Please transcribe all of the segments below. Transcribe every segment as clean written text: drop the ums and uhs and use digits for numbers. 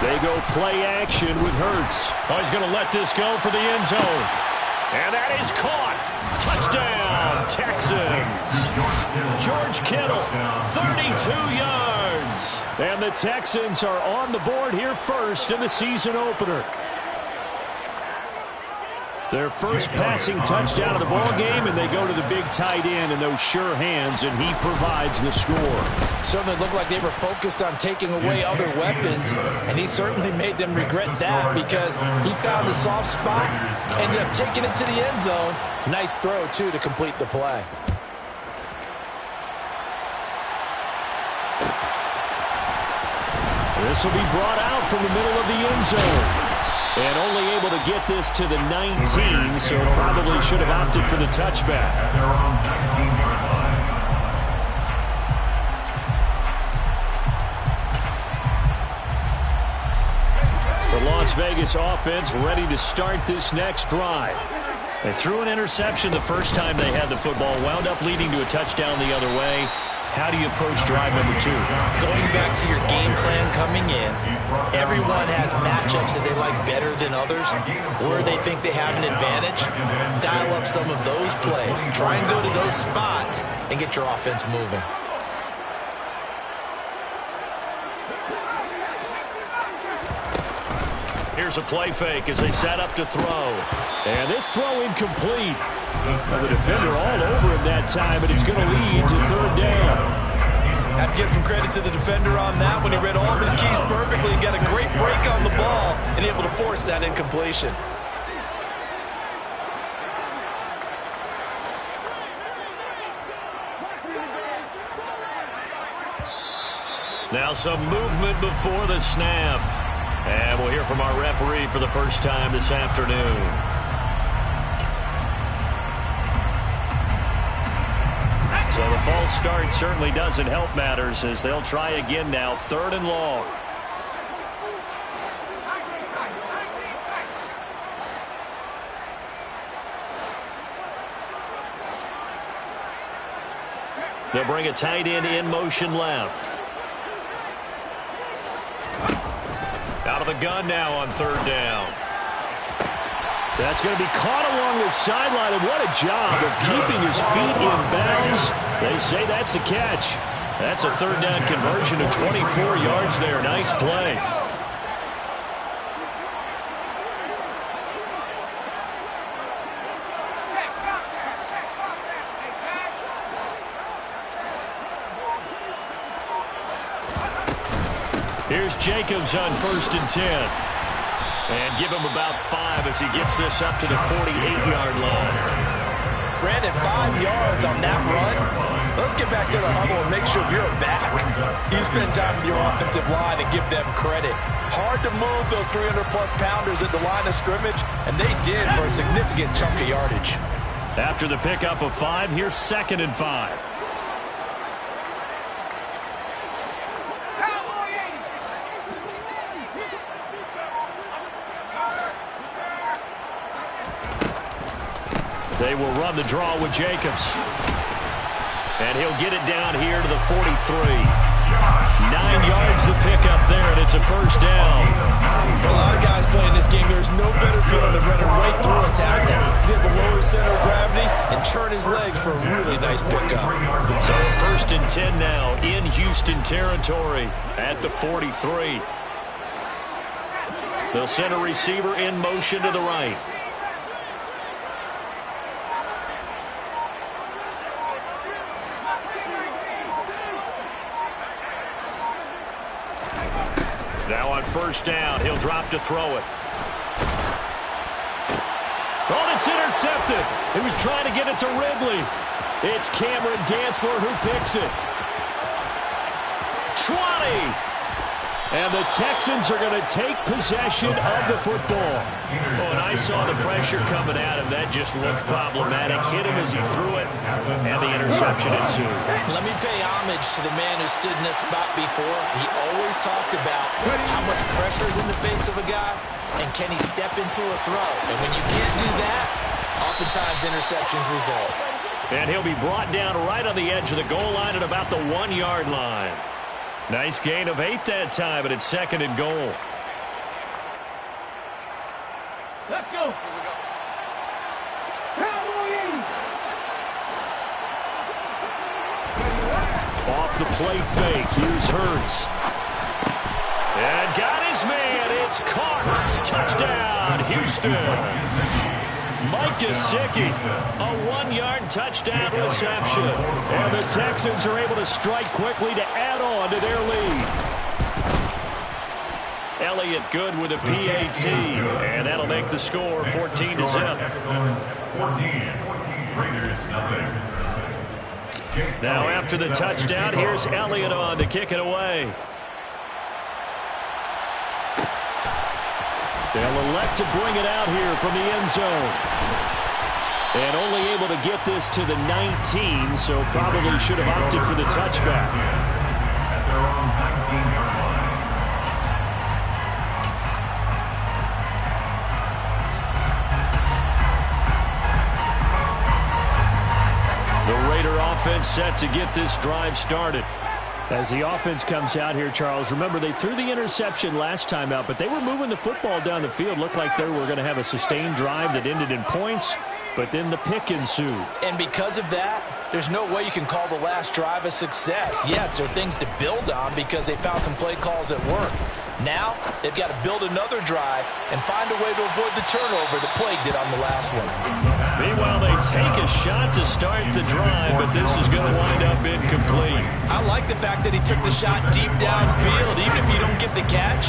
They go play action with Hurts. Oh, he's going to let this go for the end zone. And that is caught. Touchdown, Texans. George Kittle, 32 yards. And the Texans are on the board here first in the season opener. Their first passing touchdown of the ball game, and they go to the big tight end in those sure hands, and he provides the score. Certainly looked like they were focused on taking away other weapons, and he certainly made them regret that because he found the soft spot, ended up taking it to the end zone. Nice throw, too, to complete the play. This will be brought out from the middle of the end zone. And only able to get this to the 19, so probably should have opted for the touchback. The Las Vegas offense ready to start this next drive. They threw an interception the first time they had the football, wound up leading to a touchdown the other way. How do you approach drive number 2? Going back to your game plan coming in, everyone has matchups that they like better than others, where they think they have an advantage. Dial up some of those plays. Try and go to those spots and get your offense moving. Here's a play fake as they set up to throw. And this throw incomplete. Well, the defender all over him that time, but it's going to lead to third down. Have to give some credit to the defender on that when he read all of his keys perfectly and got a great break on the ball and able to force that incompletion. Now some movement before the snap. And we'll hear from our referee for the first time this afternoon. So the false start certainly doesn't help matters as they'll try again now, 3rd and long. They'll bring a tight end in motion left. Out of the gun now on 3rd down. That's going to be caught along the sideline, and what a job of keeping his feet in bounds. They say that's a catch. That's a 3rd down conversion of 24 yards there. Nice play. Here's Jacobs on 1st and 10. And give him about 5 as he gets this up to the 48-yard line. Brandon, 5 yards on that run. Let's get back to the huddle and make sure you're back. You spend time with your offensive line and give them credit. Hard to move those 300-plus pounders at the line of scrimmage, and they did for a significant chunk of yardage. After the pickup of 5, here's 2nd and 5. They will run the draw with Jacobs. And he'll get it down here to the 43. 9 yards to pick up there, and it's a 1st down. For a lot of guys playing this game, there's no better feeling than running right through a tackle. He's able to lower his center of gravity and churn his legs for a really nice pickup. So 1st and 10 now in Houston territory at the 43. They'll send a receiver in motion to the right. Now on 1st down, he'll drop to throw it. Oh, it's intercepted. He was trying to get it to Ridley. It's Cameron Dantzler who picks it. 20. And the Texans are going to take possession of the football. Oh, and I saw the pressure coming at him. That just looked problematic. Hit him as he threw it, and the interception ensued. Let me pay homage to the man who stood in this spot before. He always talked about how much pressure is in the face of a guy, and can he step into a throw. And when you can't do that, oftentimes interceptions result. And he'll be brought down right on the edge of the goal line at about the 1-yard line. Nice gain of 8 that time, but it's 2nd and goal. Let's go. Off the play fake. Here's Hurts. And got his man. It's caught. Touchdown, Houston. Mike Gesicki, a 1-yard touchdown reception. And the Texans are able to strike quickly to add on to their lead. Elliott good with a PAT. And that'll make the score 14-0. Now after the touchdown, here's Elliott on to kick it away. They'll elect to bring it out here from the end zone. And only able to get this to the 19, so probably should have opted for the touchback. At their own 19-yard line. The Raider offense set to get this drive started. As the offense comes out here, Charles, remember they threw the interception last time out, but they were moving the football down the field. Looked like they were going to have a sustained drive that ended in points, but then the pick ensued. And because of that, there's no way you can call the last drive a success. Yes, there are things to build on because they found some play calls that work. Now, they've got to build another drive and find a way to avoid the turnover the Plague did on the last one. Meanwhile, they take a shot to start the drive, but this is going to wind up incomplete. I like the fact that he took the shot deep downfield. Even if you don't get the catch,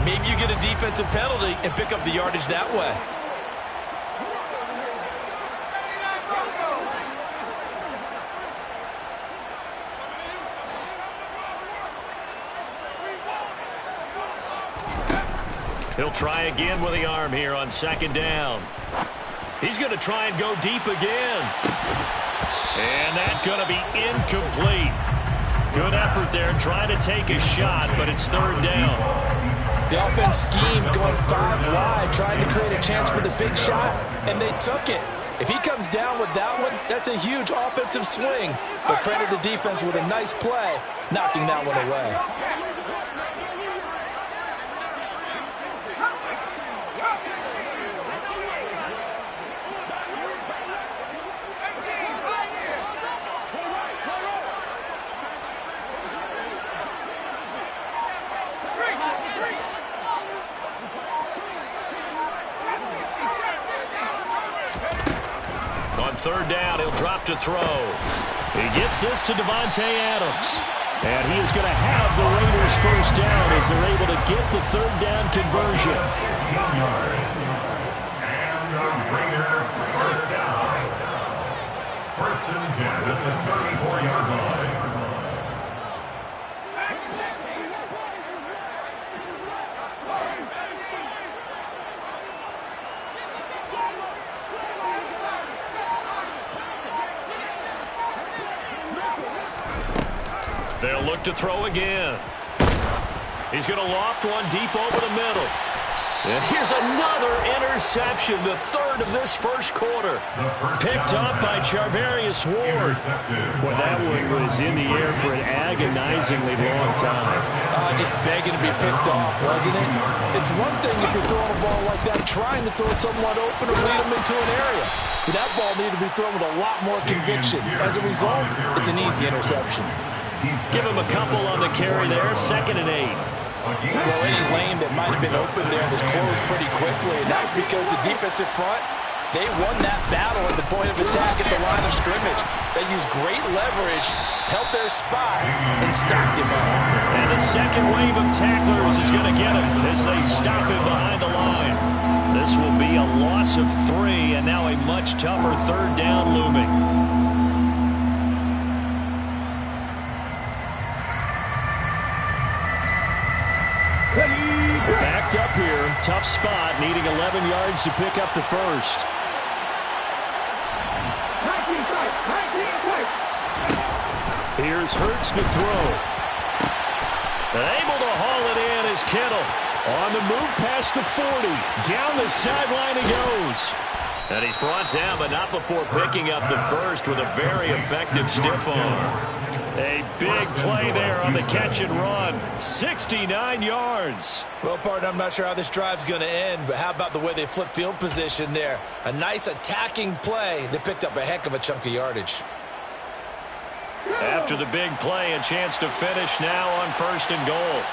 maybe you get a defensive penalty and pick up the yardage that way. He'll try again with the arm here on second down. He's going to try and go deep again. And that's going to be incomplete. Good effort there trying to take a shot, but it's third down. The offense schemed going 5 wide, trying to create a chance for the big shot, and they took it. If he comes down with that one, that's a huge offensive swing. But credit the defense with a nice play, knocking that one away. Third down, he'll drop to throw. He gets this to Davante Adams. And he is going to have the Raiders first down as they're able to get the third down conversion. 15 yards. And the Raider first down. First and 10 at the 34-yard line. They'll look to throw again. He's going to loft one deep over the middle. And here's another interception, the third of this first quarter. Picked up by Charvarius Ward. Well, that one was in the air for an agonizingly long time. Just begging to be picked off, wasn't it? It's one thing if you're throwing a ball like that, trying to throw someone open or lead them into an area. But that ball needed to be thrown with a lot more conviction. As a result, it's an easy interception. Give him a couple on the carry there, 2nd and 8. Well, any lane that might have been open there was closed pretty quickly, and that was because the defensive front, they won that battle at the point of attack at the line of scrimmage. They used great leverage, held their spot, and stopped him up. And the second wave of tacklers is going to get him as they stop him behind the line. This will be a loss of 3, and now a much tougher third down looming. Backed up here, tough spot, needing 11 yards to pick up the first. Here's Hurts to throw. Able to haul it in is Kittle. On the move past the 40. Down the sideline he goes. And he's brought down, but not before picking up the first with a very effective stiff arm. A big play there on the catch and run. 69 yards. Well, partner, I'm not sure how this drive's going to end, but how about the way they flip field position there? A nice attacking play. They picked up a heck of a chunk of yardage. After the big play, a chance to finish now on 1st and goal.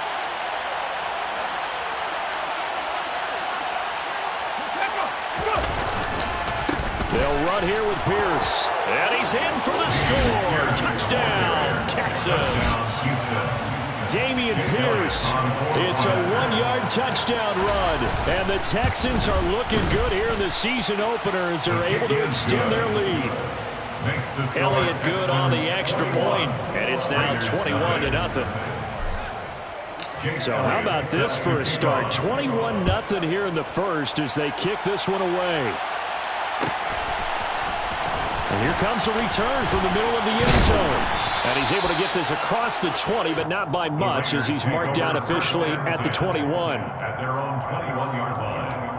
They'll run here with Pierce. And he's in for the score. Touchdown, Texans. Damian Pierce. It's a 1-yard touchdown run. And the Texans are looking good here in the season opener as they're able to extend their lead. Elliott good on the extra point, and it's now 21-0. So how about this for a start? 21-0 here in the first as they kick this one away. And here comes a return from the middle of the end zone. And he's able to get this across the 20, but not by much as he's marked down officially at the 21. At their own 21-yard line.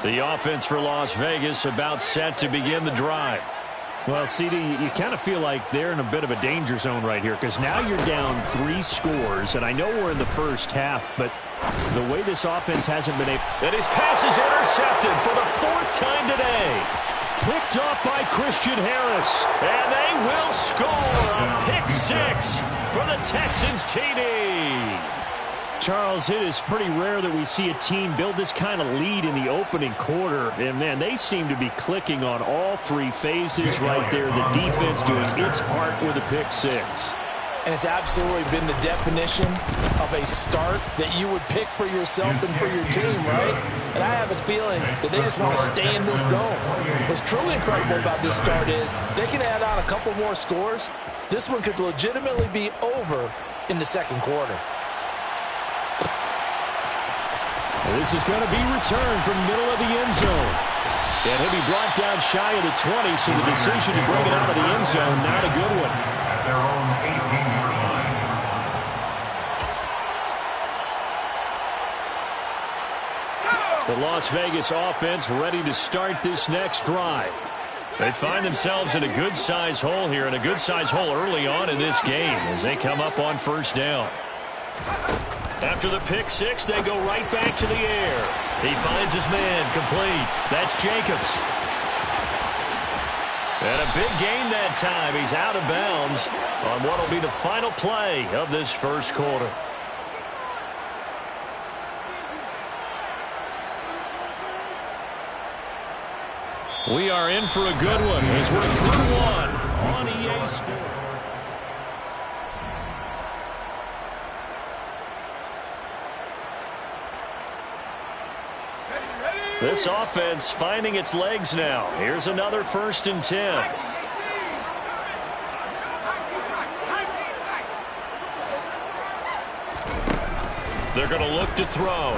The offense for Las Vegas about set to begin the drive. Well, CD, you kind of feel like they're in a bit of a danger zone right here because now you're down 3 scores, and I know we're in the first half, but the way this offense hasn't been able... And his pass is intercepted for the 4th time today. Picked off by Christian Harris, and they will score a pick 6 for the Texans TD. Charles, it is pretty rare that we see a team build this kind of lead in the opening quarter. And, man, they seem to be clicking on all 3 phases right there. The defense doing its part with a pick 6. And it's absolutely been the definition of a start that you would pick for yourself and for your team, right? And I have a feeling that they just want to stay in this zone. What's truly incredible about this start is they can add on a couple more scores. This one could legitimately be over in the second quarter. This is going to be returned from the middle of the end zone. And he'll be brought down shy of the 20, so the decision to bring it out of the end zone, not a good one. At their own 18-yard line. The Las Vegas offense ready to start this next drive. They find themselves in a good-size hole here, and a good-size hole early on in this game as they come up on 1st down. After the pick 6, they go right back to the air. He finds his man complete. That's Jacobs. And a big gain that time. He's out of bounds on what will be the final play of this first quarter. We are in for a good one as we're through one on EA Sports. This offense finding its legs now. Here's another 1st and 10. They're going to look to throw.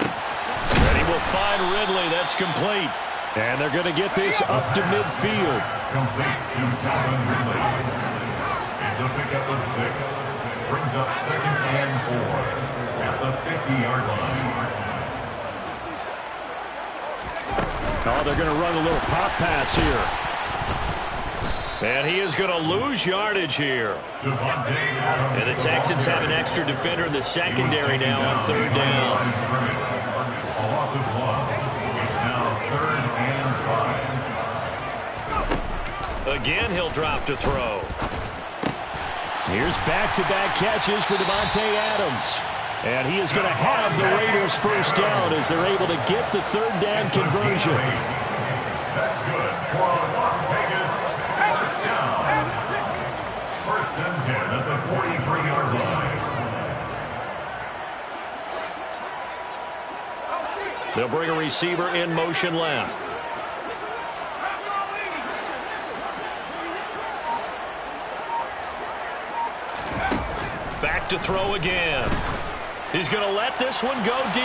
And he will find Ridley. That's complete. And they're going to get this up to midfield. Complete to Calvin Ridley. It's a pickup of 6. Brings up 2nd and 4 at the 50-yard line. Oh, they're going to run a little pop pass here. And he is going to lose yardage here. And the Texans have an extra defender in the secondary now on 3rd down. A loss of 1. It's now 3rd and 5. Again, he'll drop to throw. Here's back-to-back catches for Devontae Adams. And he is going to have the Raiders 1st down as they're able to get the 3rd down conversion. That's good for Las Vegas. 1st down. 1st and 10 at the 43-yard line. They'll bring a receiver in motion left. Back to throw again. He's going to let this one go deep.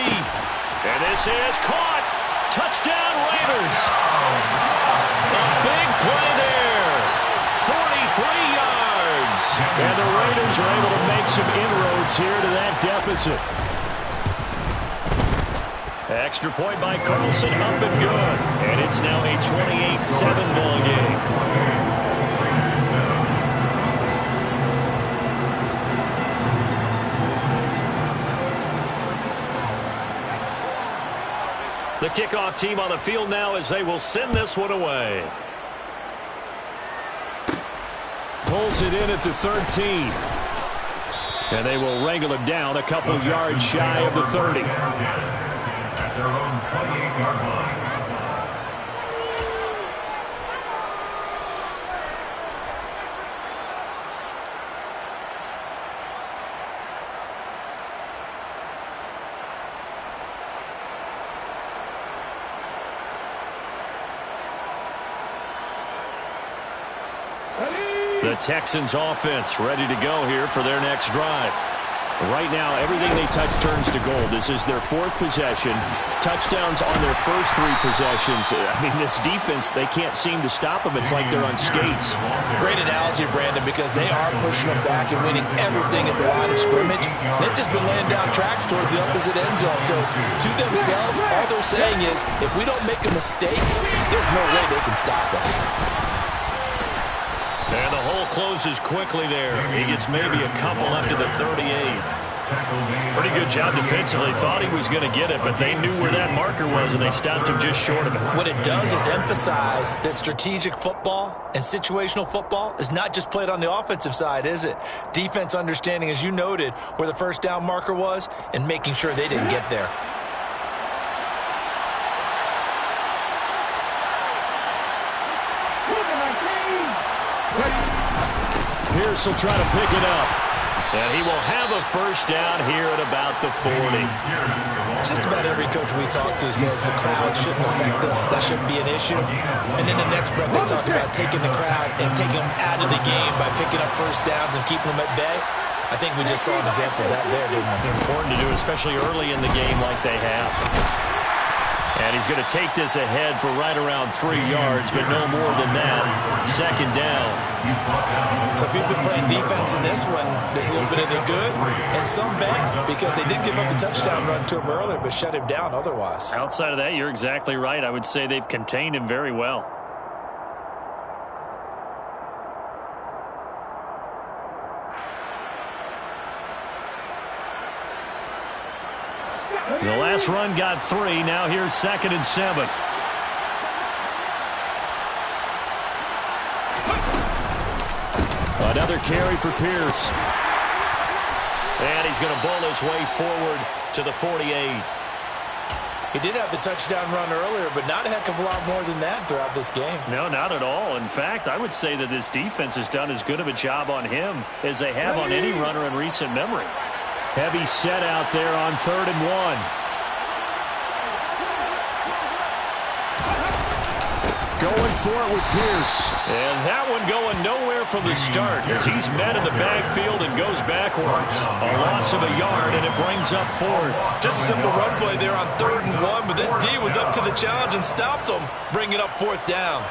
And this is caught. Touchdown, Raiders. A big play there. 43 yards. Texans. And the Raiders are able to make some inroads here to that deficit. Extra point by Carlson, up and good. And it's now a 28-7 ball game. The kickoff team on the field now as they will send this one away. Pulls it in at the 13. And they will wrangle him down a couple yards shy of the 30. At their own 28-yard line. The Texans offense ready to go here for their next drive. Right now, everything they touch turns to gold. This is their fourth possession. Touchdowns on their first three possessions. I mean, this defense, they can't seem to stop them. It's like they're on skates. Great analogy, Brandon, because they are pushing them back and winning everything at the line of scrimmage. They've just been laying down tracks towards the opposite end zone. So to themselves, all they're saying is, if we don't make a mistake, there's no way they can stop us. And the hole closes quickly there. He gets maybe a couple up to the 38. Pretty good job defensively. Thought he was going to get it, but they knew where that marker was, and they stopped him just short of it. What it does is emphasize that strategic football and situational football is not just played on the offensive side, is it? Defense understanding, as you noted, where the first down marker was and making sure they didn't get there. Pierce will try to pick it up. And he will have a first down here at about the 40. Just about every coach we talk to says the crowd shouldn't affect us. That shouldn't be an issue. And in the next breath, they talk about taking the crowd and taking them out of the game by picking up first downs and keeping them at bay. I think we just saw an example of that there, didn't we? Important to do, especially early in the game like they have. And he's going to take this ahead for right around 3 yards, but no more than that. Second down. So if you've been playing defense in this one, there's a little bit of the good and some bad, because they did give up the touchdown run to him earlier, but shut him down otherwise. Outside of that, you're exactly right. I would say they've contained him very well. The last run got 3. Now here's 2nd and 7. Another carry for Pierce. And he's going to bowl his way forward to the 48. He did have the touchdown run earlier, but not a heck of a lot more than that throughout this game. No, not at all. In fact, I would say that this defense has done as good of a job on him as they have on any runner in recent memory. Heavy set out there on 3rd and 1. Going for it with Pierce. And that one going nowhere from the start as he's met in the backfield and goes backwards. A loss of a yard, and it brings up 4th. Just a simple run play there on 3rd and 1, but this D was up to the challenge and stopped him, bringing up 4th down.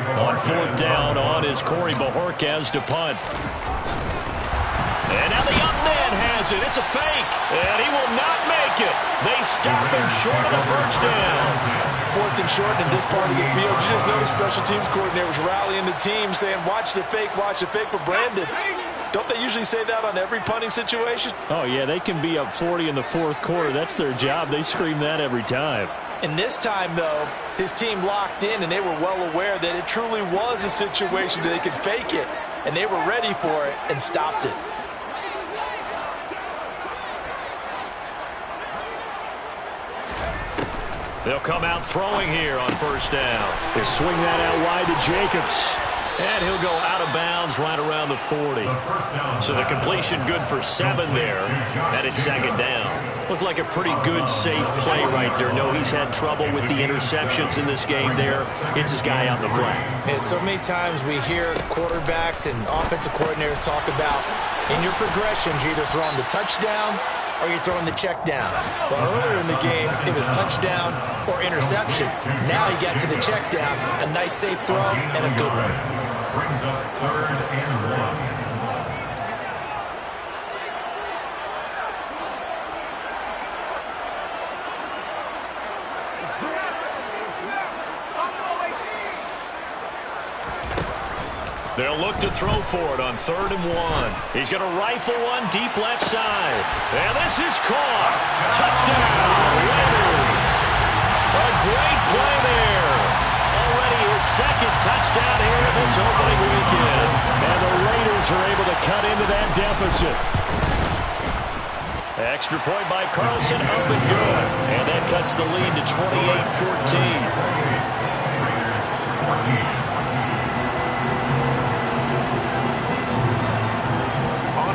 On 4th down, on is Corey Bojorquez to punt. And now the young man has it. It's a fake. And he will not make it. They stop him short of the first down. 4th and short in this part of the field. You just notice special teams coordinators rallying the team saying, watch the fake, but Brandon, don't they usually say that on every punting situation? Oh, yeah, they can be up 40 in the 4th quarter. That's their job. They scream that every time. And this time, though, his team locked in, and they were well aware that it truly was a situation that they could fake it, and they were ready for it and stopped it. They'll come out throwing here on 1st down. They swing that out wide to Jacobs. And he'll go out of bounds right around the 40. So the completion good for 7 there. And it's 2nd down. Looked like a pretty good, safe play right there. No, he's had trouble with the interceptions in this game there. Hits his guy out in the flat. Yeah, so many times we hear quarterbacks and offensive coordinators talk about In your progressions, you're either throwing the touchdown or you're throwing the check down. But earlier in the game, it was touchdown or interception. Now you got to the check down, a nice safe throw, and a good one. Brings up 3rd and 1. They'll look to throw for it on 3rd and 1. He's going to rifle one deep left side. And this is caught. Touchdown, Raiders. A great play there. Already his 2nd touchdown here in this opening weekend. And the Raiders are able to cut into that deficit. Extra point by Carlson, up and good. And that cuts the lead to 28-14. Raiders 14.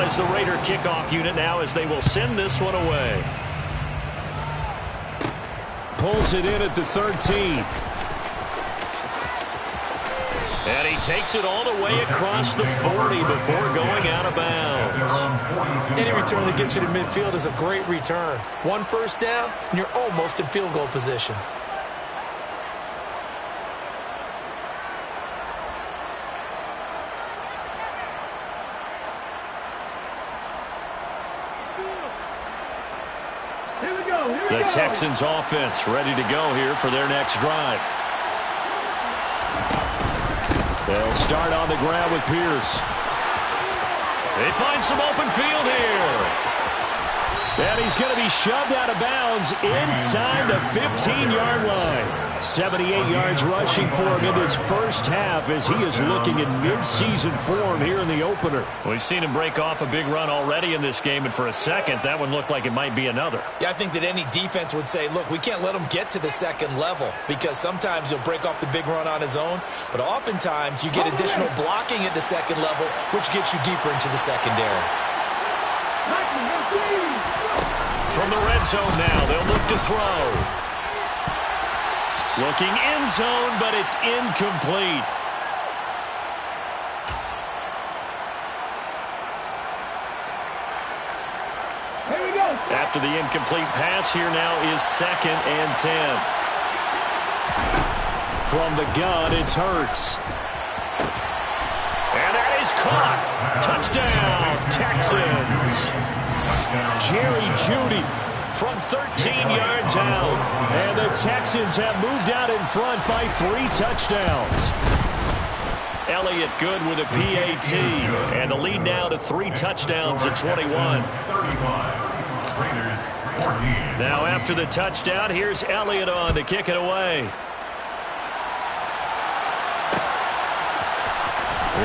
As the Raider kickoff unit now as they will send this one away. Pulls it in at the 13. And he takes it all the way across the 40 before going out of bounds. Any return that gets you to midfield is a great return. 1 first down, and you're almost in field goal position. The Texans offense ready to go here for their next drive. They'll start on the ground with Pierce. They find some open field here. And he's going to be shoved out of bounds inside the 15-yard line. 78 yards rushing for him in his first half as he is looking in mid-season form here in the opener. We've seen him break off a big run already in this game, and for a second, that one looked like it might be another. Yeah, I think that any defense would say, look, we can't let him get to the 2nd level because sometimes he'll break off the big run on his own, but oftentimes you get additional blocking at the 2nd level, which gets you deeper into the secondary. From the red zone now, they'll look to throw. Looking end zone, but it's incomplete. Here we go. After the incomplete pass, here now is 2nd and 10. From the gun, it's Hurts. And that is caught. Touchdown, Texans. Jerry Jeudy from 13 yards out. And the Texans have moved out in front by 3 touchdowns. Elliott good with a PAT. And the lead now to 3 touchdowns at 21. Now after the touchdown, here's Elliott on to kick it away.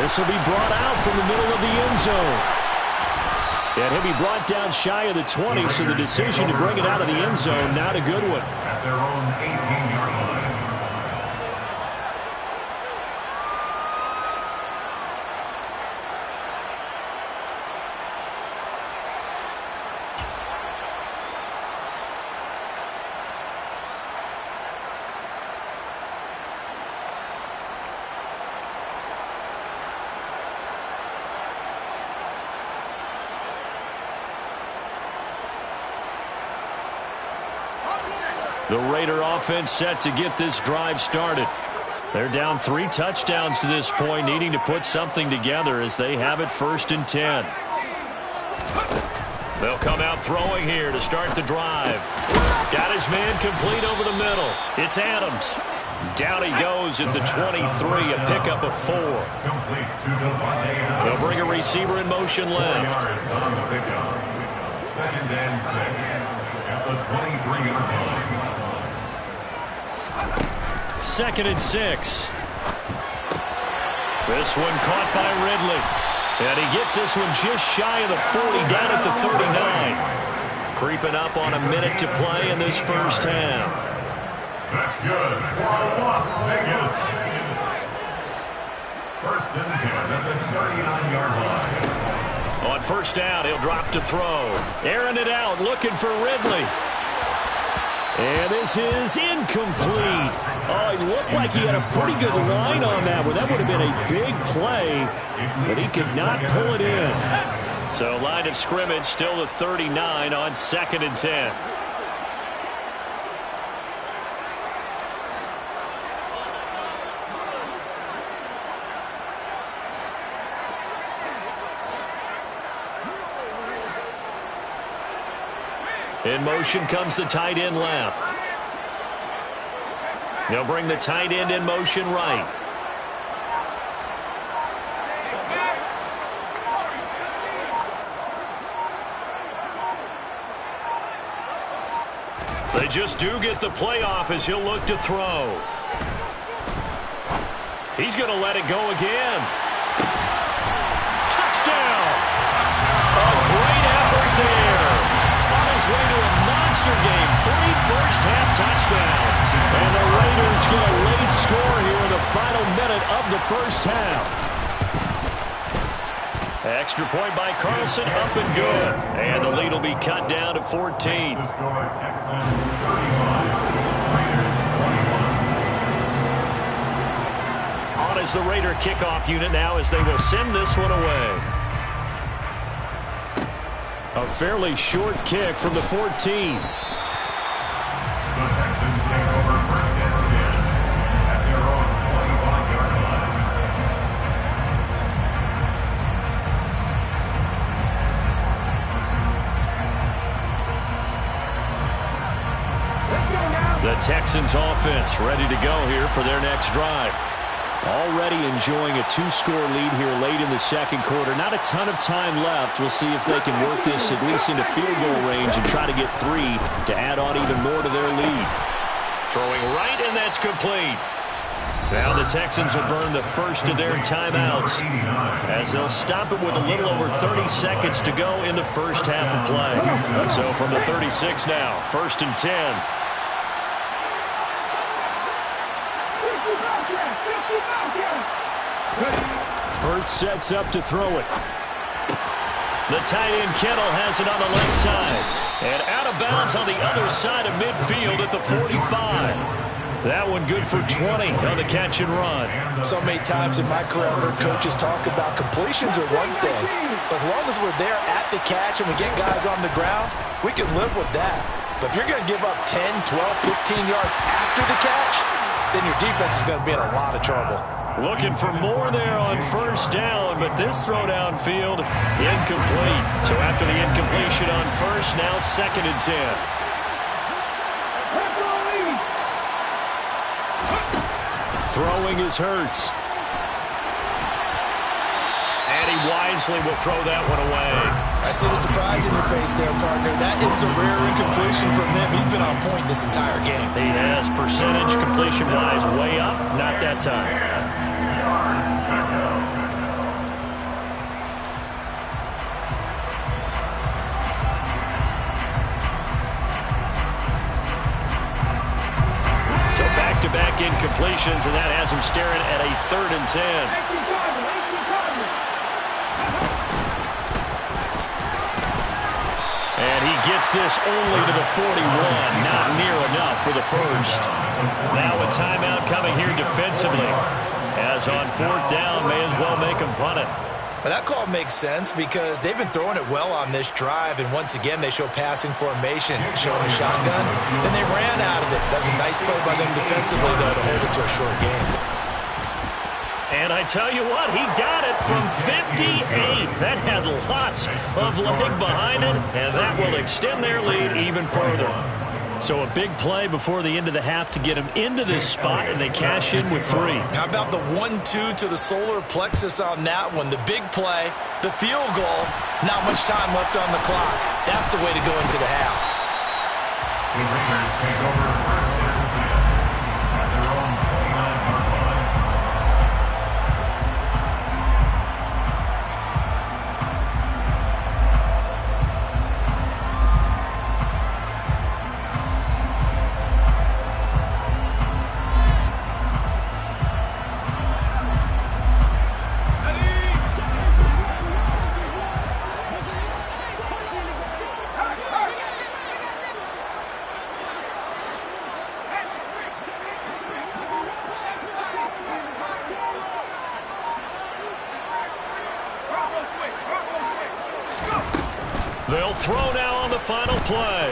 This will be brought out from the middle of the end zone. And he'll be brought down shy of the 20, so the decision to bring it out of the end zone, not a good one. At their own 18-yard line. The Raider offense set to get this drive started. They're down 3 touchdowns to this point, needing to put something together as they have it 1st and 10. They'll come out throwing here to start the drive. Got his man complete over the middle. It's Adams. Down he goes at the 23, a pickup of 4. They'll bring a receiver in motion left. 2nd and 6 at the 23-yard line. 2nd and 6. This one caught by Ridley. And he gets this one just shy of the 40, down at the 39. Creeping up on a minute to play in this first half. That's good for Las Vegas. 1st and 10 at the 39-yard line. On 1st down, he'll drop to throw. Airing it out, looking for Ridley. And this is incomplete. Oh, it looked like he had a pretty good line on that one. That would have been a big play, but he could not pull it in. So line of scrimmage still the 39 on 2nd and 10. In motion comes the tight end left. They'll bring the tight end in motion right. They just do get the playoff as he'll look to throw. He's going to let it go again. Touchdown! A great effort there. On his way to a monster game, 3 first-half touchdowns. And the Raiders get a late score here in the final minute of the first half. Extra point by Carlson, up and good. And the lead will be cut down to 14. On is the Raider kickoff unit now as they will send this one away. A fairly short kick from the 14. The Texans take over 1st and 10 at their own 25-yard line. The Texans offense ready to go here for their next drive. Already enjoying a 2-score lead here late in the second quarter. Not a ton of time left. We'll see if they can work this at least into field goal range and try to get 3 to add on even more to their lead. Throwing right, and that's complete. Now the Texans will burn the first of their timeouts as they'll stop it with a little over 30 seconds to go in the first half of play. So from the 36 now, 1st and 10. Hurts sets up to throw it. The tight end Kittle has it on the left side. And out of bounds on the other side of midfield at the 45. That one good for 20 on the catch and run. So many times in my career, I've heard coaches talk about completions are one thing. But as long as we're there at the catch and we get guys on the ground, we can live with that. But if you're going to give up 10, 12, 15 yards after the catch, then your defense is going to be in a lot of trouble. Looking for more there on 1st down, but this throw downfield incomplete. So after the incompletion on 1st, now 2nd and 10. Throwing is Hurts. And he wisely will throw that one away. I see the surprise in your face there, partner. That is a rare incompletion from him. He's been on point this entire game. He has percentage completion-wise way up. Not that time. So back-to-back incompletions, and that has him staring at a 3rd and 10. And he gets this only to the 41. Not near enough for the first. Now a timeout coming here defensively. As on 4th down, may as well make him punt it. But that call makes sense because they've been throwing it well on this drive, and once again they show passing formation, showing a shotgun, and they ran out of it. That's a nice play by them defensively, though, to hold it to a short game. And I tell you what, he got it from 58. That had lots of leg behind it, and that will extend their lead even further. So a big play before the end of the half to get him into this spot, and they cash in with 3. How about the 1-2 to the solar plexus on that one? The big play, the field goal, not much time left on the clock. That's the way to go into the half. The Raiders take over 1st and 10 at their own 29-yard line. final play.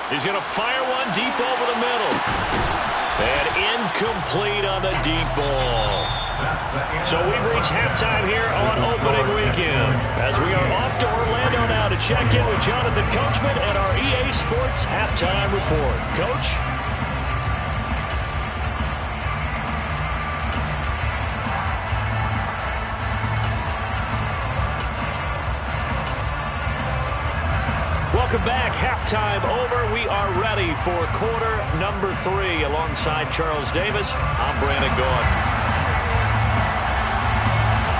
He's going to fire one deep over the middle. And incomplete on the deep ball. So we've reached halftime here on opening weekend, as we are off to Orlando now to check in with Jonathan Coachman and our EA Sports Halftime Report. Coach? Welcome back. Halftime over. We are ready for quarter number 3. Alongside Charles Davis, I'm Brandon Gaudin.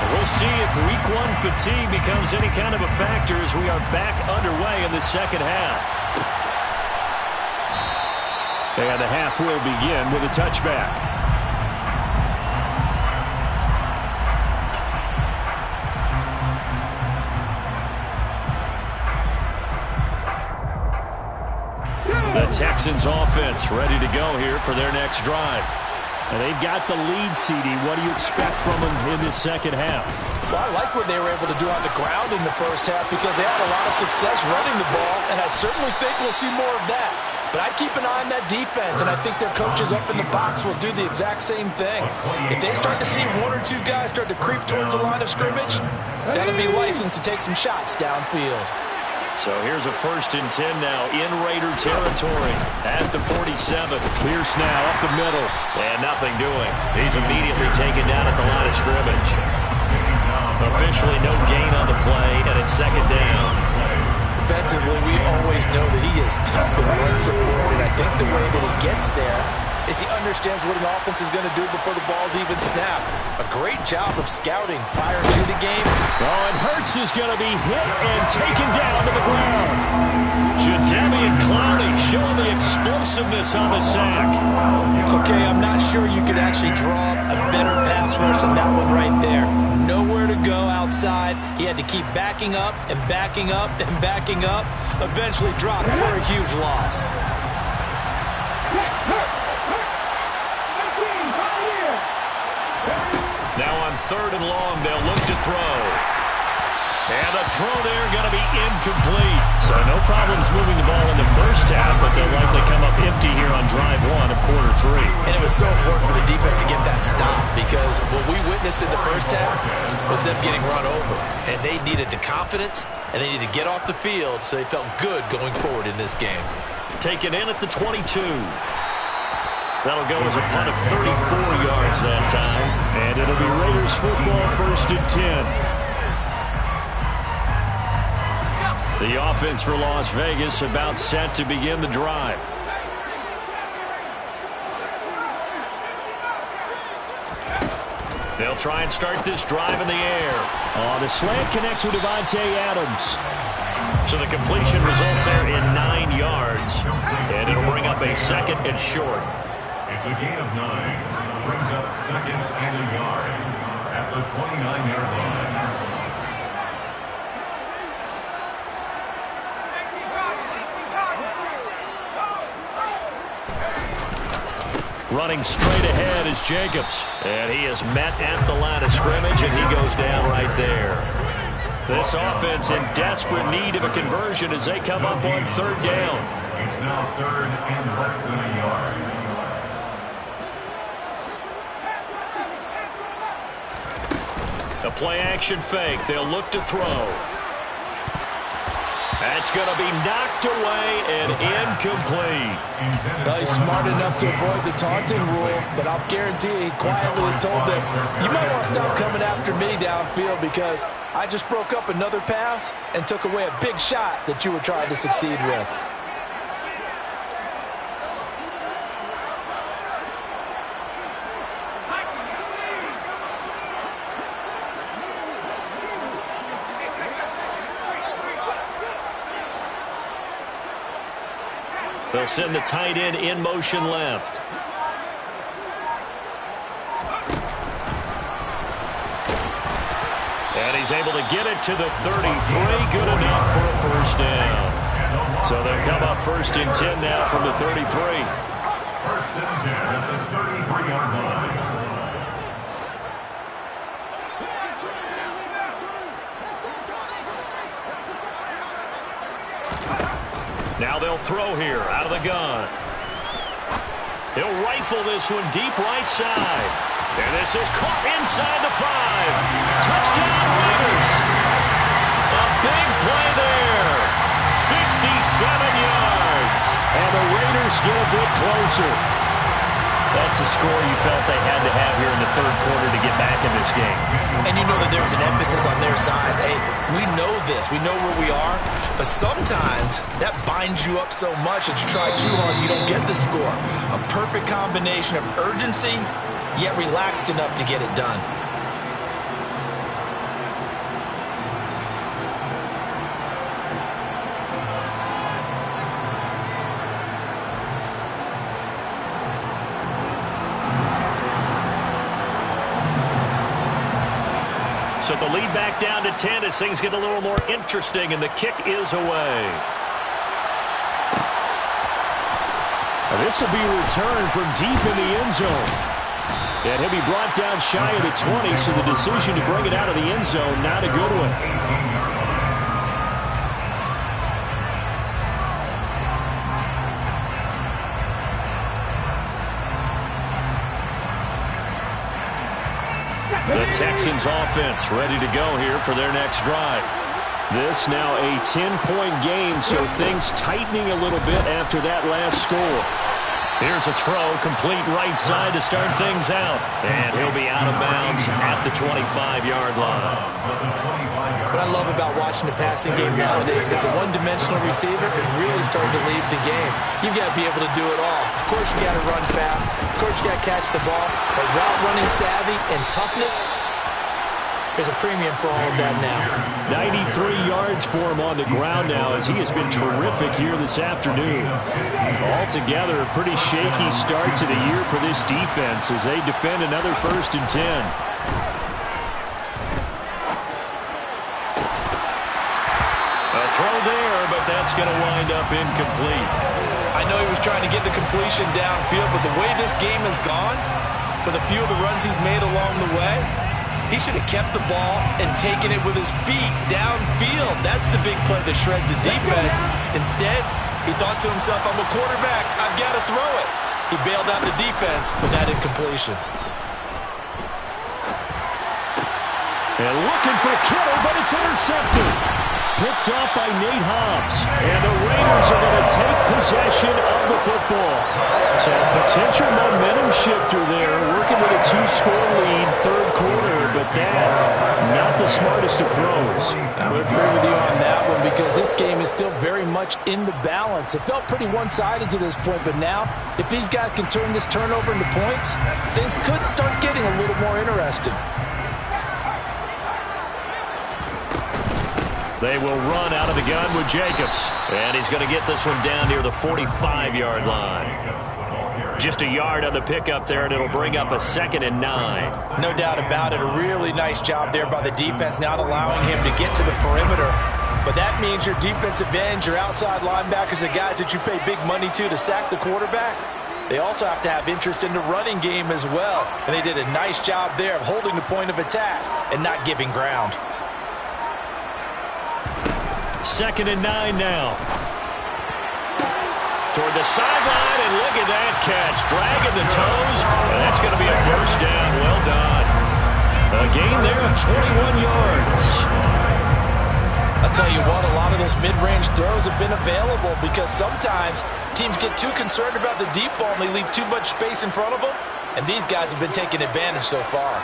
We'll see if week 1 fatigue becomes any kind of a factor as we are back underway in the second half. And the half will begin with a touchback. The Texans offense ready to go here for their next drive. And they've got the lead, CD. What do you expect from them in this second half? Well, I like what they were able to do on the ground in the first half because they had a lot of success running the ball, and I certainly think we'll see more of that. But I'd keep an eye on that defense, and I think their coaches up in the box will do the exact same thing. If they start to see 1 or 2 guys start to creep towards the line of scrimmage, that'll be licensed to take some shots downfield. So here's a 1st and 10 now in Raider territory at the 47. Pierce now up the middle. And nothing doing. He's immediately taken down at the line of scrimmage. Officially no gain on the play, and it's 2nd down. Defensively, we always know that he is tough and run support, and I think the way that he gets there is he understands what an offense is going to do before the ball's even snapped. A great job of scouting prior to the game. Oh, and Hurts is going to be hit and taken down to the ground. Jadeveon Clowney showing the explosiveness on the sack. Okay, I'm not sure you could actually draw a better pass rush than that one right there. Nowhere to go outside. He had to keep backing up and backing up and backing up. Eventually dropped for a huge loss. Now on 3rd and long, they'll look to throw. And the throw there going to be incomplete. So no problems moving the ball in the first half, but they'll likely come up empty here on drive 1 of quarter 3. And it was so important for the defense to get that stop because what we witnessed in the first half was them getting run over. And they needed the confidence, and they needed to get off the field so they felt good going forward in this game. Taken in at the 22. That'll go as a punt of 34 yards that time. And it'll be Raiders football 1st and 10. The offense for Las Vegas about set to begin the drive. They'll try and start this drive in the air. The slant connects with Devontae Adams. So the completion results there in 9 yards. And it'll bring up a 2nd and short. It's a gain of 9. Brings up 2nd and a yard at the 29-yard line. Running straight ahead is Jacobs. And he is met at the line of scrimmage, and he goes down right there. This offense in desperate need of a conversion as they come up on 3rd down. It's now 3rd and less than a yard. The play-action fake. They'll look to throw. That's going to be knocked away and incomplete. Well, he's smart enough to avoid the taunting rule, but I'll guarantee he quietly has told them, you might want to stop coming after me downfield because I just broke up another pass and took away a big shot that you were trying to succeed with. They'll send the tight end in motion left. And he's able to get it to the 33. Good enough for a 1st down. So they'll come up 1st and 10 now from the 33. 1st and 10 at the 33-yard line. Now they'll throw here out of the gun. He'll rifle this one deep right side. And this is caught inside the 5. Touchdown, Raiders. A big play there. 67 yards. And the Raiders get a bit closer. That's a score you felt they had to have here in the third quarter to get back in this game. And you know that there's an emphasis on their side. Hey, we know this. We know where we are. But sometimes that binds you up so much that you try too hard and you don't get the score. A perfect combination of urgency, yet relaxed enough to get it done. So the lead back down to 10 as things get a little more interesting, and the kick is away. This will be returned from deep in the end zone. And he'll be brought down shy of the 20, so the decision to bring it out of the end zone, not a good one. The Texans offense ready to go here for their next drive. This now a 10-point game, so things tightening a little bit after that last score. Here's a throw, complete right side to start things out. And he'll be out of bounds at the 25-yard line. What I love about watching the passing game nowadays is that the one-dimensional receiver is really starting to lead the game. You've got to be able to do it all. Of course, you got to run fast. Of course, you got to catch the ball. But route running savvy and toughness, there's a premium for all of that now. 93 yards for him on the ground now as he has been terrific here this afternoon. Altogether, a pretty shaky start to the year for this defense as they defend another 1st and 10. A throw there, but that's going to wind up incomplete. I know he was trying to get the completion downfield, but the way this game has gone, with a few of the runs he's made along the way, he should have kept the ball and taken it with his feet downfield. That's the big play that shreds the defense. Instead, he thought to himself, I'm a quarterback, I've got to throw it. He bailed out the defense with that incompletion. And looking for Kittle, but it's intercepted. Picked off by Nate Hobbs. And the Raiders are going to take possession of the football. So a potential momentum shifter there, working with a 2-score lead, third quarter, but that, not the smartest of throws. I would agree with you on that one because this game is still very much in the balance. It felt pretty one-sided to this point, but now, if these guys can turn this turnover into points, things could start getting a little more interesting. They will run out of the gun with Jacobs. And he's going to get this one down near the 45-yard line. Just a yard on the pickup there, and it'll bring up a 2nd and 9. No doubt about it. A really nice job there by the defense, not allowing him to get to the perimeter. But that means your defensive ends, your outside linebackers, the guys that you pay big money to sack the quarterback, they also have to have interest in the running game as well. And they did a nice job there of holding the point of attack and not giving ground. 2nd and 9 now. Toward the sideline, and look at that catch. Dragging the toes, and that's going to be a 1st down. Well done. A gain there of 21 yards. I'll tell you what, a lot of those mid-range throws have been available because sometimes teams get too concerned about the deep ball and they leave too much space in front of them, and these guys have been taking advantage so far.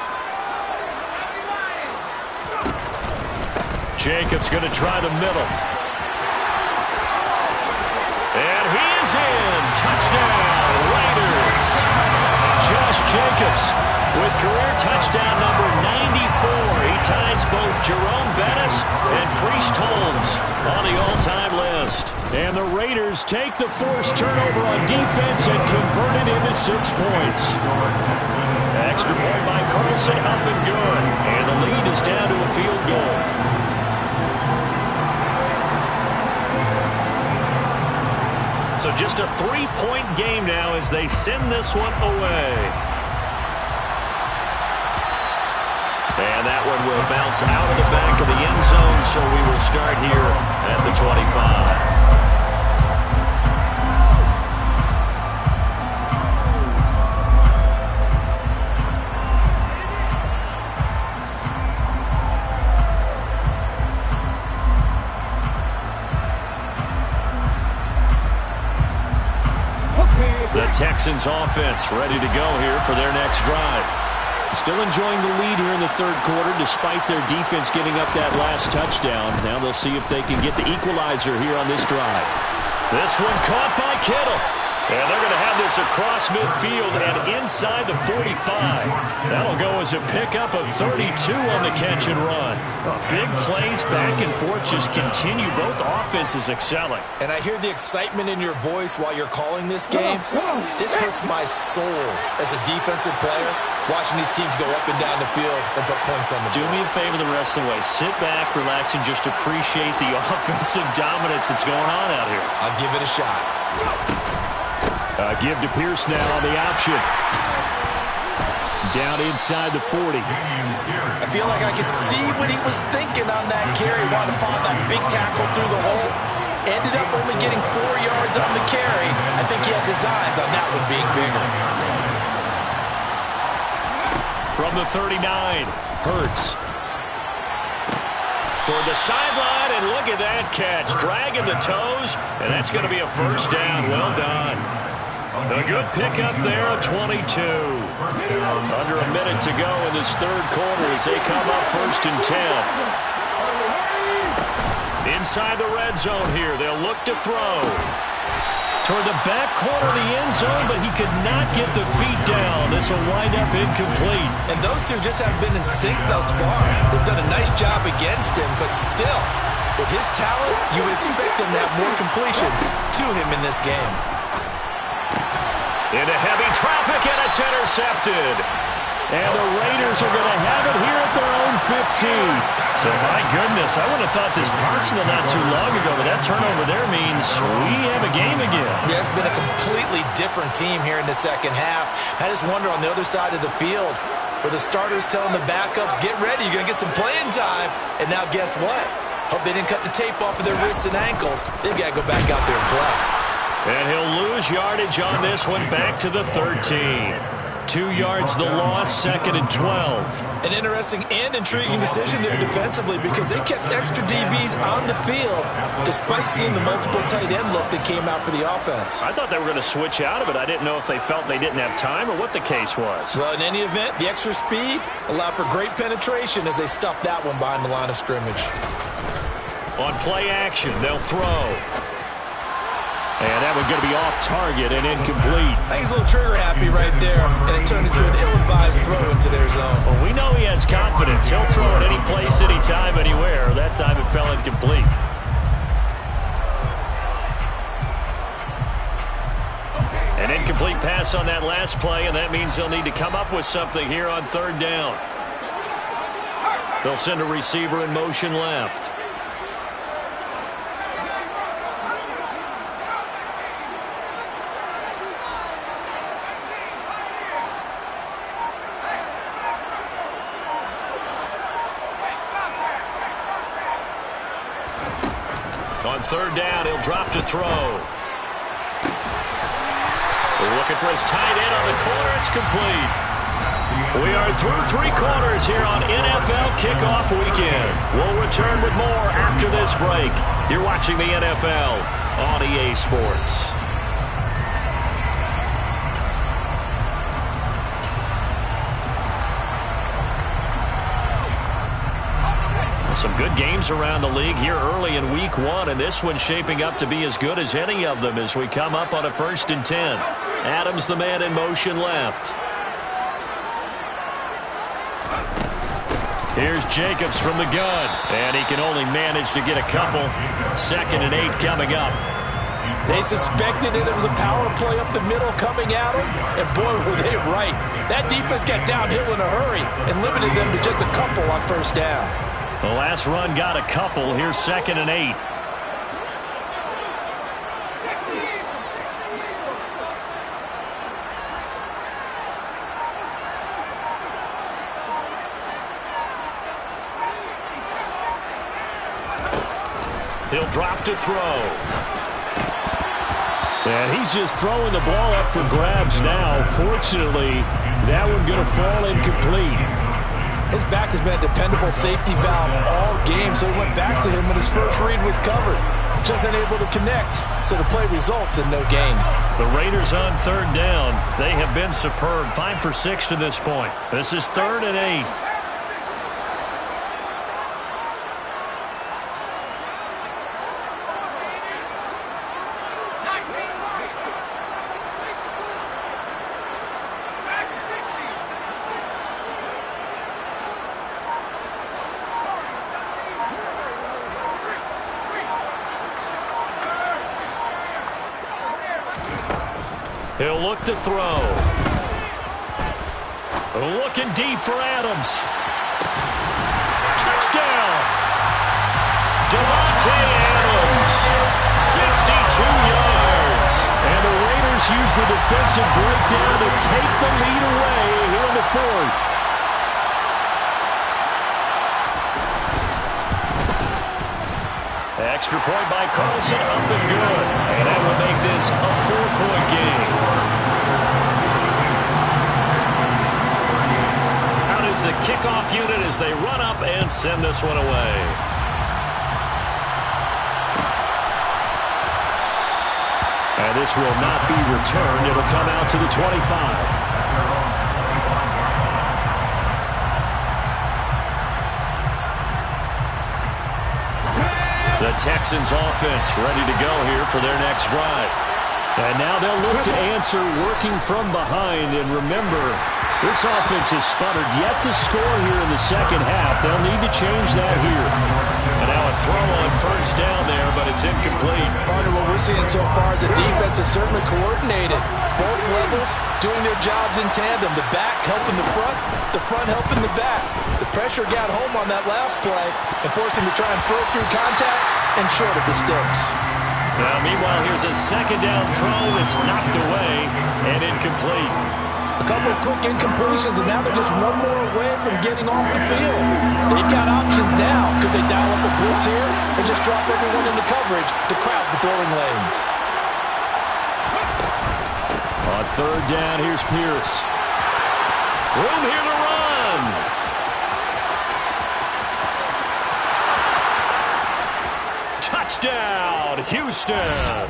Jacobs going to try the middle. And he is in. Touchdown, Raiders. Josh Jacobs with career touchdown number 94. He ties both Jerome Bettis and Priest Holmes on the all-time list. And the Raiders take the forced turnover on defense and convert it into 6 points. Extra point by Carlson, up and good. And the lead is down to a field goal. So just a 3-point game now as they send this one away. And that one will bounce out of the back of the end zone, so we will start here at the 25. The Texans offense ready to go here for their next drive. Still enjoying the lead here in the third quarter despite their defense getting up that last touchdown. Now they'll see if they can get the equalizer here on this drive. This one caught by Kittle. And they're going to have this across midfield and inside the 45. That'll go as a pickup of 32 on the catch and run. Big plays back and forth just continue. Both offenses excelling. And I hear the excitement in your voice while you're calling this game. This hurts my soul as a defensive player, watching these teams go up and down the field and put points on the board. Do me a favor the rest of the way. Sit back, relax, and just appreciate the offensive dominance that's going on out here. I'll give it a shot. Give to Pierce now on the option. Down inside the 40. I feel like I could see what he was thinking on that carry. Wanted to find that big tackle through the hole. Ended up only getting 4 yards on the carry. I think he had designs on that one being bigger. From the 39, Hurts. Toward the sideline, and look at that catch. Dragging the toes, and that's going to be a first down. Well done. A good pickup there, 22. Under a minute to go in this third quarter as they come up 1st and 10. Inside the red zone here, they'll look to throw. Toward the back corner of the end zone, but he could not get the feet down. This will wind up incomplete. And those two just haven't been in sync thus far. They've done a nice job against him, but still, with his talent, you would expect him to have more completions to him in this game. Into heavy traffic, and it's intercepted. And the Raiders are going to have it here at their own 15. So, my goodness, I would have thought this possible not too long ago, but that turnover there means we have a game again. Yeah, it's been a completely different team here in the second half. I just wonder on the other side of the field, where the starters telling the backups, get ready, you're going to get some playing time. And now guess what? Hope they didn't cut the tape off of their wrists and ankles. They've got to go back out there and play. And he'll lose yardage on this one back to the 13. 2 yards the loss, 2nd and 12. An interesting and intriguing decision there defensively because they kept extra DBs on the field despite seeing the multiple tight end look that came out for the offense. I thought they were going to switch out of it. I didn't know if they felt they didn't have time or what the case was. Well, in any event, the extra speed allowed for great penetration as they stuffed that one behind the line of scrimmage. On play action, they'll throw. And that one going to be off target and incomplete. I think he's a little trigger happy right there, and it turned into an ill-advised throw into their zone. Well, we know he has confidence. He'll throw it any place, anytime, anywhere. That time it fell incomplete. An incomplete pass on that last play, and that means they'll need to come up with something here on 3rd down. They'll send a receiver in motion left. On 3rd down, he'll drop to throw. Looking for his tight end on the corner. It's complete. We are through 3 quarters here on NFL Kickoff Weekend. We'll return with more after this break. You're watching the NFL on EA Sports. Some good games around the league here early in week 1, and this one's shaping up to be as good as any of them as we come up on a 1st and 10. Adams, the man in motion left. Here's Jacobs from the gun, and he can only manage to get a couple. 2nd and 8 coming up. They suspected it was a power play up the middle coming at them, and boy, were they right. That defense got downhill in a hurry and limited them to just a couple on 1st down. The last run got a couple. Here's 2nd and 8. He'll drop to throw. And he's just throwing the ball up for grabs now. Fortunately, that one going to fall incomplete. His back has been a dependable safety valve all game, so he went back to him when his first read was covered. just unable to connect, so the play results in no gain. The Raiders on third down. They have been superb. 5 for 6 to this point. This is 3rd and 8. He'll look to throw. Looking deep for Adams. Touchdown! Devontae Adams, 62 yards. And the Raiders use the defensive breakdown to take the lead away here in the 4th. Extra point by Carlson, up and good. And that will make this a 4-point game. Out is the kickoff unit as they run up and send this one away. And this will not be returned. It'll come out to the 25. The Texans offense ready to go here for their next drive. And now they'll look to answer working from behind. And remember, this offense has sputtered yet to score here in the second half. They'll need to change that here. And now a throw on first down there, but it's incomplete. Partner, what we're seeing so far is the defense is certainly coordinated. Both levels doing their jobs in tandem. The back helping the front helping the back. The pressure got home on that last play and forced him to try and throw through contact and short of the sticks. Now, meanwhile, here's a second down throw that's knocked away and incomplete. A couple of quick incompletions, and now they're just one more away from getting off the field. They've got options now. Could they dial up a blitz here or just drop everyone into coverage to crowd the throwing lanes? On third down, here's Pierce. Room here to run. Touchdown, Houston.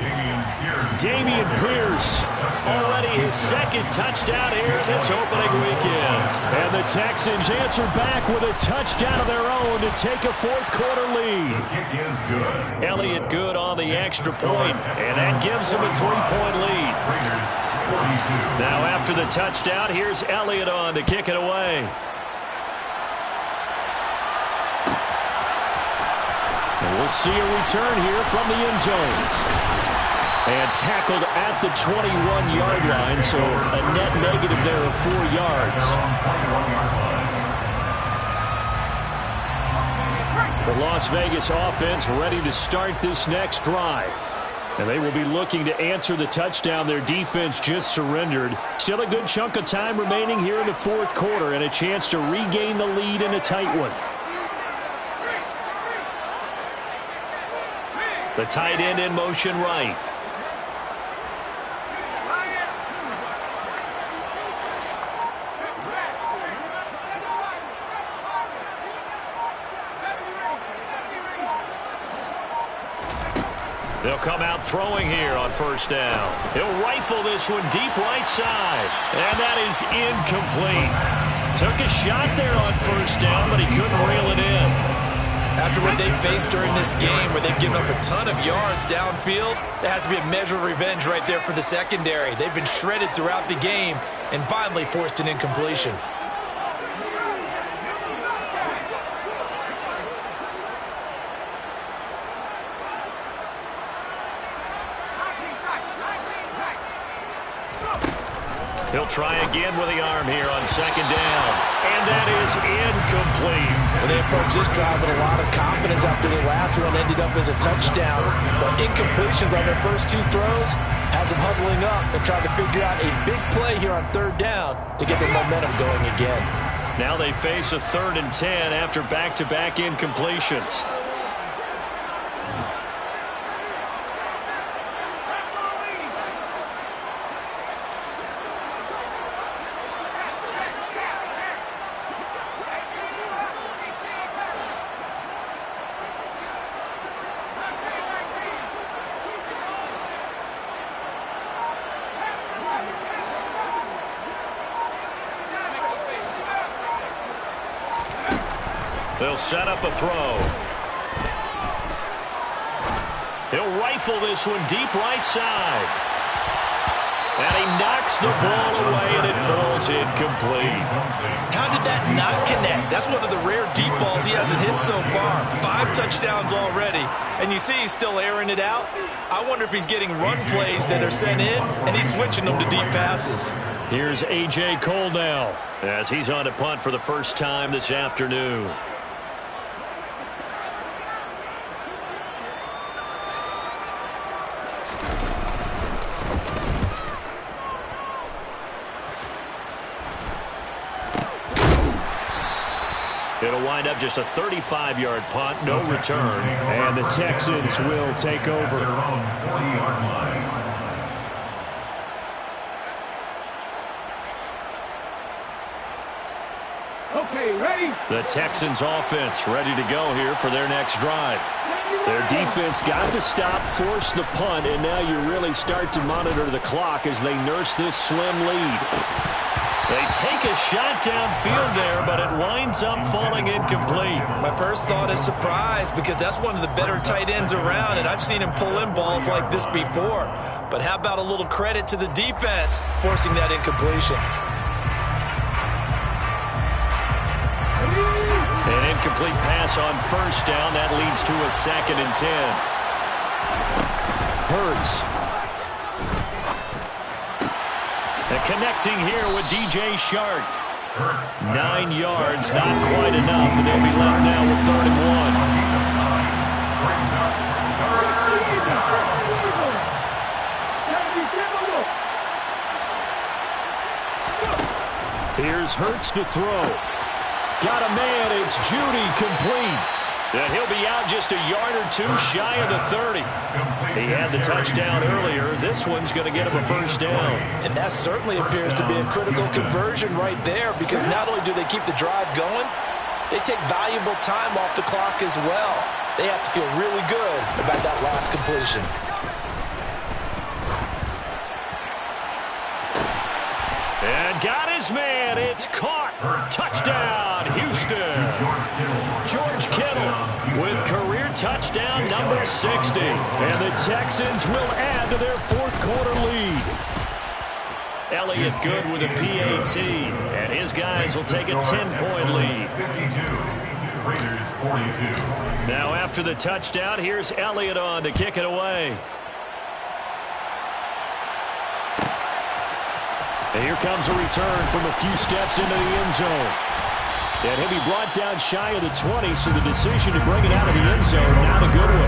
Dameon Pierce. Already his second touchdown here this opening weekend. And the Texans answer back with a touchdown of their own to take a 4th quarter lead. The kick is good. Elliott good on the extra point, and that gives him a 3-point lead. Raiders 42. Now after the touchdown, here's Elliott on to kick it away. And we'll see a return here from the end zone. And tackled at the 21-yard line, so a net negative there of 4 yards. The Las Vegas offense ready to start this next drive. And they will be looking to answer the touchdown their defense just surrendered. Still a good chunk of time remaining here in the 4th quarter and a chance to regain the lead in a tight one. The tight end in motion right. They'll come out throwing here on first down. He'll rifle this one deep right side. And that is incomplete. Took a shot there on first down, but he couldn't reel it in. After what they faced during this game where they've given up a ton of yards downfield, there has to be a measure of revenge right there for the secondary. They've been shredded throughout the game and finally forced an incompletion. He'll try again with the arm here on second down. And that is incomplete. Well, they approached this drive with a lot of confidence after the last one ended up as a touchdown. But incompletions on their first 2 throws has them huddling up and trying to figure out a big play here on third down to get their momentum going again. Now they face a 3rd and 10 after back-to-back incompletions. They'll set up a throw. He'll rifle this one deep right side. And he knocks the ball away, and it falls incomplete. How did that not connect? That's one of the rare deep balls he hasn't hit so far. 5 touchdowns already, and you see he's still airing it out. I wonder if he's getting run plays that are sent in, and he's switching them to deep passes. Here's A.J. Cole now, as he's on to punt for the first time this afternoon. It'll wind up just a 35-yard punt, no return. And the Texans will take over. Their own 40-yard line. Okay, ready? The Texans offense ready to go here for their next drive. Their defense got to stop, force the punt, and now you really start to monitor the clock as they nurse this slim lead. They take a shot downfield there, but it winds up falling incomplete. My first thought is surprise, because that's one of the better tight ends around, and I've seen him pull in balls like this before. But how about a little credit to the defense forcing that incompletion? An incomplete pass on first down. That leads to a 2nd and 10. Hurts. And connecting here with DJ Shark. 9 yards, not quite enough, and they'll be left now with 3rd and 1. Here's Hurts to throw. Got a man. It's Judy, complete. And he'll be out just a yard or 2 shy of the 30. He had the touchdown earlier. This one's going to get him a first down. And that certainly appears to be a critical conversion right there, because not only do they keep the drive going, they take valuable time off the clock as well. They have to feel really good about that last completion. And got his man. It's caught. Touchdown, Houston. George Kittle with career touchdown number 60. And the Texans will add to their 4th quarter lead. Elliott Good with a PAT. And his guys will take a 10-point lead. 52. Raiders 42. Now after the touchdown, here's Elliott on to kick it away. And here comes a return from a few steps into the end zone. And he'll be brought down shy of the 20, so the decision to bring it out of the end zone, not a good one.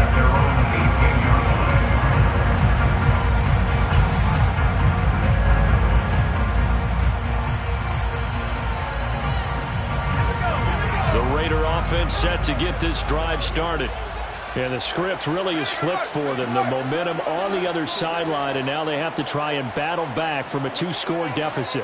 At their own 18-yard line. The Raider offense set to get this drive started. And the script really is flipped for them. The momentum on the other sideline, and now they have to try and battle back from a 2-score deficit.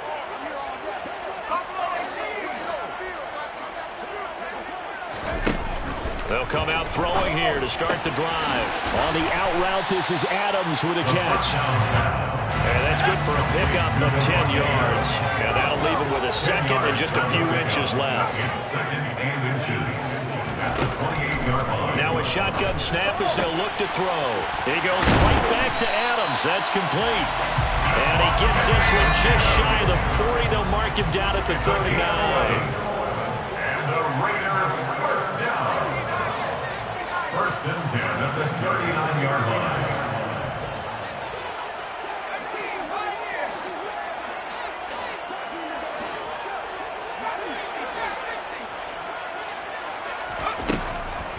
They'll come out throwing here to start the drive. On the out route, this is Adams with a catch. And that's good for a pickup of 10 yards. And that'll leave him with a 2nd and just a few inches left. It's 2nd and inches. At the 28-yard line. Now a shotgun snap as they'll look to throw. He goes right back to Adams. That's complete. And he gets this one just shy of the 40. They'll mark him down at the 39. And the Raiders first down. 1st and 10 at the 39-yard line.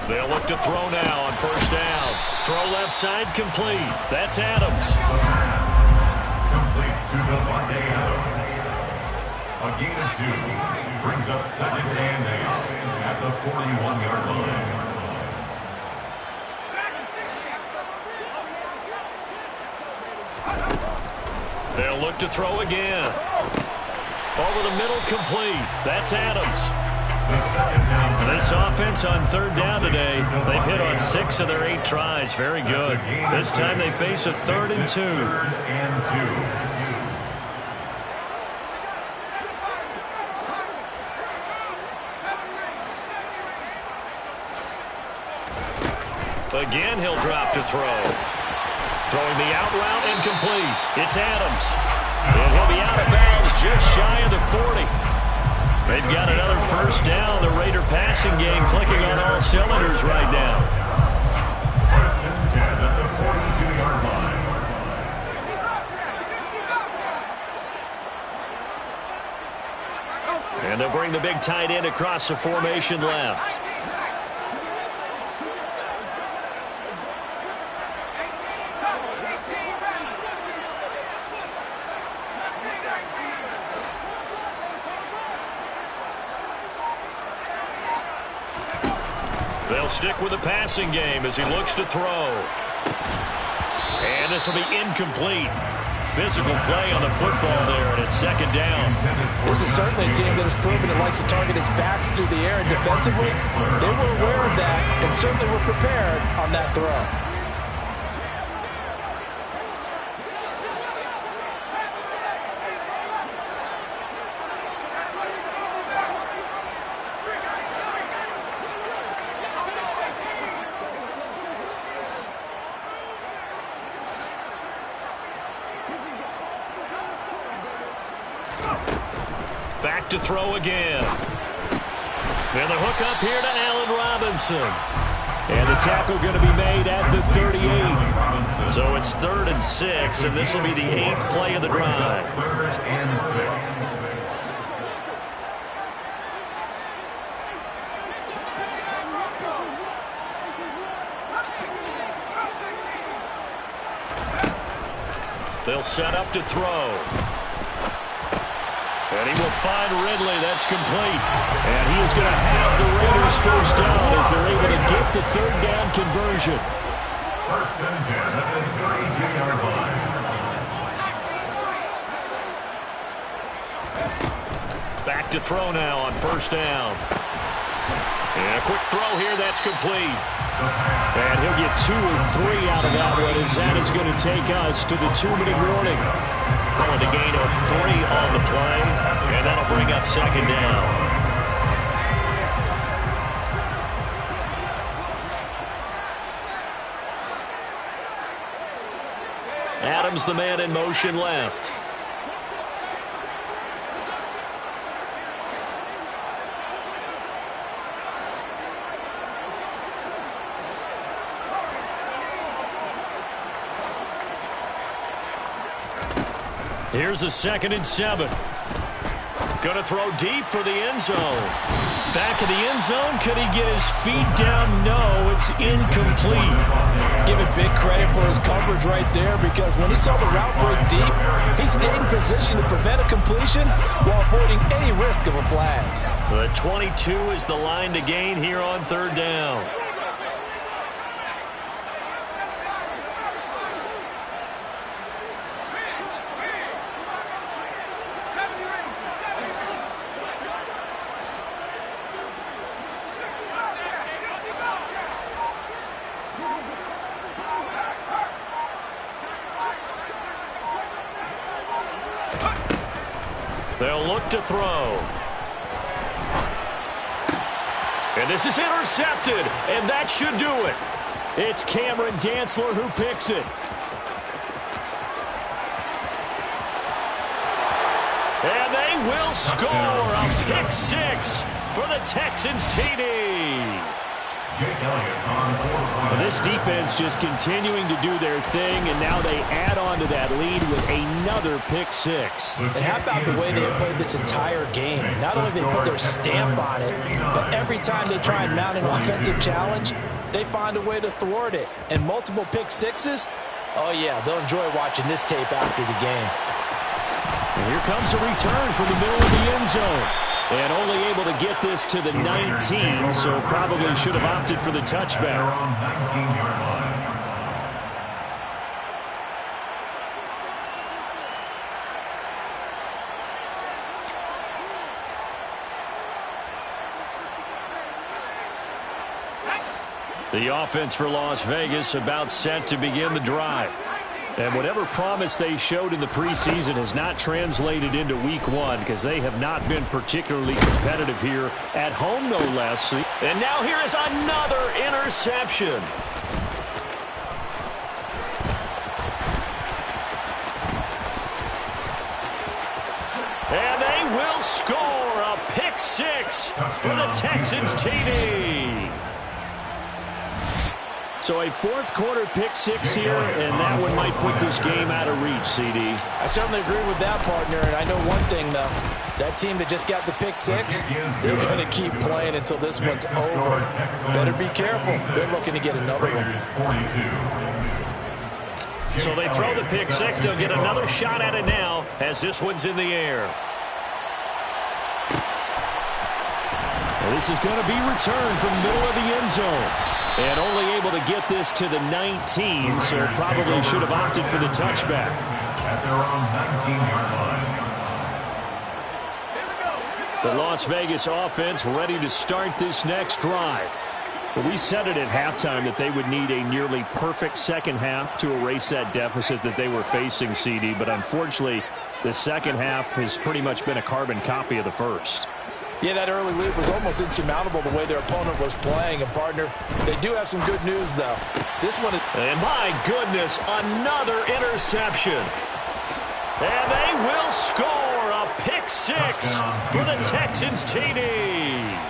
They'll look to throw now on first down. Throw left side complete. That's Adams. The pass complete to Devontae Adams. A gain of 2 brings up 2nd and 8 at the 41-yard line. They'll look to throw again. Over the middle complete. That's Adams. This offense on 3rd down today, they've hit on 6 of their 8 tries. Very good. This time they face a 3rd and 2. 3rd and 2. Again, he'll drop to throw. Throwing the out route incomplete. It's Adams. And he'll be out of bounds just shy of the 40. They've got another first down. The Raider passing game clicking on all cylinders right now. First and 10 at the 42-yard line. And they'll bring the big tight end across the formation left. They'll stick with the passing game as he looks to throw. And this will be incomplete. Physical play on the football there, and it's second down. This is certainly a team that has proven it likes to target its backs through the air, and defensively, they were aware of that and certainly were prepared on that throw. Back to throw again. And the hook up here to Allen Robinson. And the tackle going to be made at the 38. So it's 3rd and 6, and this will be the 8th play of the drive. 3rd and 6. They'll set up to throw. And he will find Ridley. That's complete. And he is going to have the Raiders first down as they're able to get the 3rd down conversion. First and 10 at the 32-yard line. Back to throw now on first down. And a quick throw here. That's complete. And he'll get 2 or 3 out of that one as that is going to take us to the 2-minute warning. Calling a gain of 3 on the play, and that'll bring up second down. Adams, the man in motion left. Here's a 2nd and 7. Going to throw deep for the end zone. Back of the end zone. Could he get his feet down? No, it's incomplete. Give him big credit for his coverage right there, because when he saw the route break deep, he stayed in position to prevent a completion while avoiding any risk of a flag. The 22 is the line to gain here on 3rd down. They'll look to throw. And this is intercepted, and that should do it. It's Cameron Dantzler who picks it. And they will score a pick 6 for the Texans TD. This defense just continuing to do their thing, and now they add on to that lead with another pick 6. And how about the way they have played this entire game? Not only they put their stamp on it, but every time they try and mount an offensive challenge, they find a way to thwart it. And multiple pick 6s, oh yeah, they'll enjoy watching this tape after the game. And here comes a return from the middle of the end zone. And only able to get this to the 19, so probably should have opted for the touchback. The offense for Las Vegas about set to begin the drive. And whatever promise they showed in the preseason has not translated into week 1, because they have not been particularly competitive here at home, no less. And now here is another interception. for the Texans TD. So a fourth quarter pick six here, and that one might put this game out of reach, CD. I certainly agree with that, partner, and I know one thing, though. That team that just got the pick six, they're going to keep playing until this one's over. Better be careful. They're looking to get another one. So they throw the pick six. They'll get another shot at it now as this one's in the air. Well, this is going to be returned from the middle of the end zone. And only able to get this to the 19, so probably should have opted for the touchback. At their own 19-yard line. The Las Vegas offense ready to start this next drive. But we said it at halftime that they would need a nearly perfect second half to erase that deficit that they were facing, CD. But unfortunately, the second half has pretty much been a carbon copy of the first. Yeah, that early lead was almost insurmountable the way their opponent was playing. And, partner, they do have some good news, though. This one is... And, my goodness, another interception. And they will score a pick six for the Texans TD.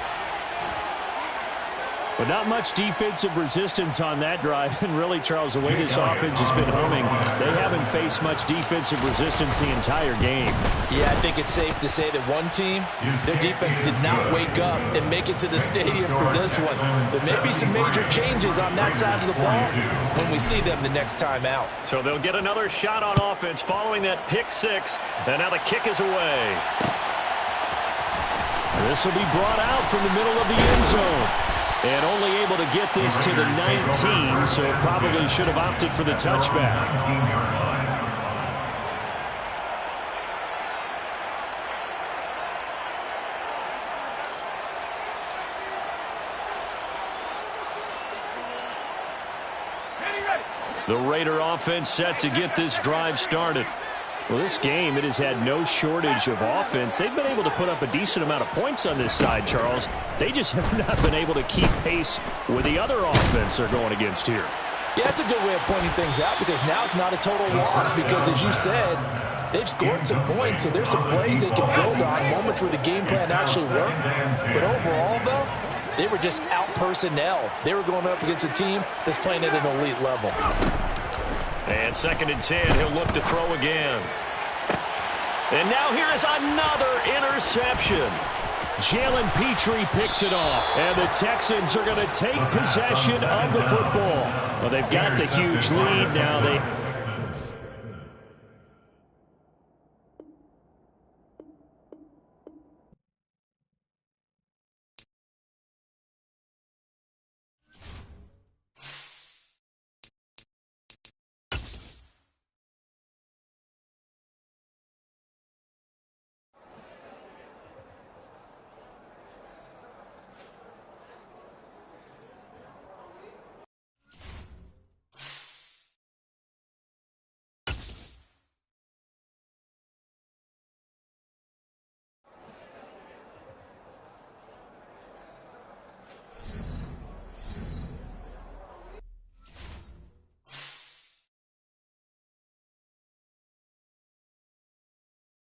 But not much defensive resistance on that drive. And really, Charles, the way this offense has been humming, they haven't faced much defensive resistance the entire game. Yeah, I think it's safe to say that one team, their defense did not wake up and make it to the stadium for this one. There may be some major changes on that side of the ball when we see them the next time out. So they'll get another shot on offense following that pick six. And now the kick is away. This will be brought out from the middle of the end zone. And only able to get this to the 19, so probably should have opted for the touchback. The Raider offense set to get this drive started. Well, this game, it has had no shortage of offense. They've been able to put up a decent amount of points on this side, Charles. They just have not been able to keep pace with the other offense they're going against here. Yeah, that's a good way of pointing things out because now it's not a total loss because, as you said, they've scored some points, so there's some plays they can build on, moments where the game plan actually worked. But overall, though, they were just out-personnel. They were going up against a team that's playing at an elite level. And 2nd and 10, he'll look to throw again. And now here is another interception. Jalen Petrie picks it off. And the Texans are going to take possession of the football. Well, they've got the huge lead now.